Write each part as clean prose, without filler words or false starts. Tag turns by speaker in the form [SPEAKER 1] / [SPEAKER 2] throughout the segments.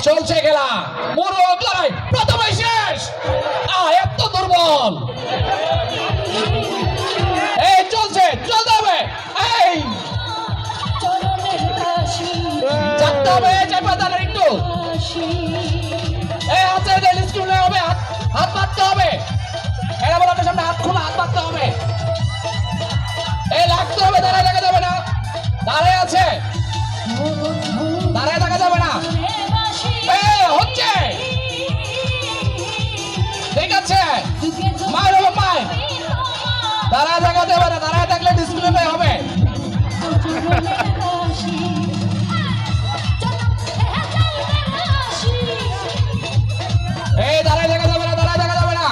[SPEAKER 1] চলছে খেলা মোরগ লড়াই প্রথমে শেষ এত দুর্বল এই চলছে চলতে হবে এই চাপতে হবে চাপাতালের একটু এই হাতে স্কুলে হবে হাত পাততে হবে এরা বলার সামনে হাত খোলা হাত পাততে হবে এই লাগতে হবে দাঁড়ায় দেখা যাবে না দাঁড়ায় আছে দাঁড়ায় দেখা যাবে না হচ্ছে ঠিক আছে মায়ের হবে মায়ের দাঁড়ায় দেখা যাবে না দাঁড়ায় থাকলে ডিসপ্লে হবে এই দাঁড়ায় দেখা যাবে না দাঁড়ায় দেখা যাবে না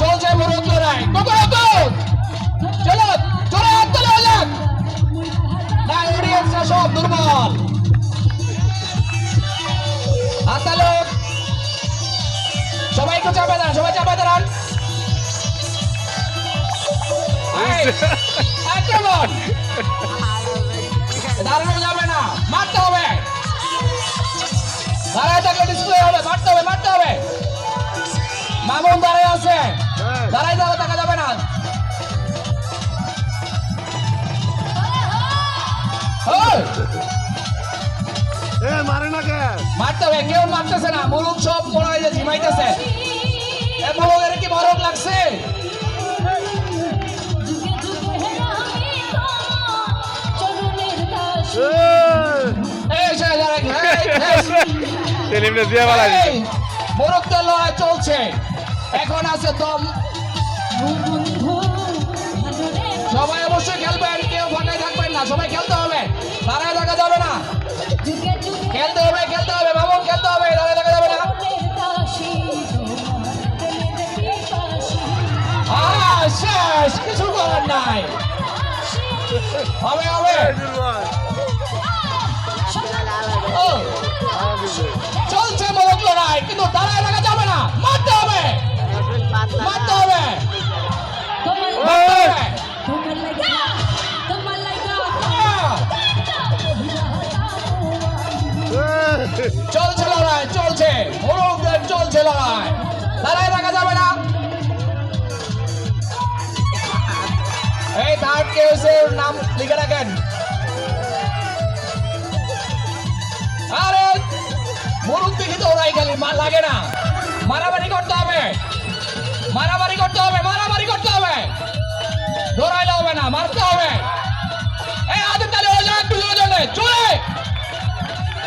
[SPEAKER 1] চলছে মোরগ লড়াই চলো চলে অডিয়েন্সরা সব দুর্বল হাতালো সবাইকে চাপে দাঁড়ান সবাই চাপে দাঁড়ান আক্রমণ দাঁড়ানো যাবে না মারতে হবে দাঁড়ায় থাকলে ডিসপ্লে হবে মারতে হবে মারতে হবে মামুন দাঁড়ায় আছে দাঁড়ায় যাওয়া দেখা যাবে না মারতে হবে কেউ মারতেছে না মোরগ সব মনে হয় যে ঝিমাইতেছে মোরগের কি মরক লাগছে মোরগদের লড়াই চলছে এখন আছে দম সবাই অবশ্যই খেলবেন কেউ ফাঁকায় থাকবেন না সবাই খেলতে হবে দাঁড়ায় দেখা যাবে না খেলতে হবে মামুন খেলতে হবে দাঁড়ায় দেখা যাবে না শেষ কিছু করার নাই হবে হবে চলছে মোরগ লড়াই কিন্তু দাঁড়ায় দেখা যাবে না মারতে হবে মারতে হবে চলছে লড়াই চলছে মোরগদের চলছে লড়াই দাঁড়ায় দেখা যাবে না এই থার্ড কেসের নাম লিখে রাখেন আরে মোরগ দেখি তো ওরাই খালি লাগে না মারামারি করতে হবে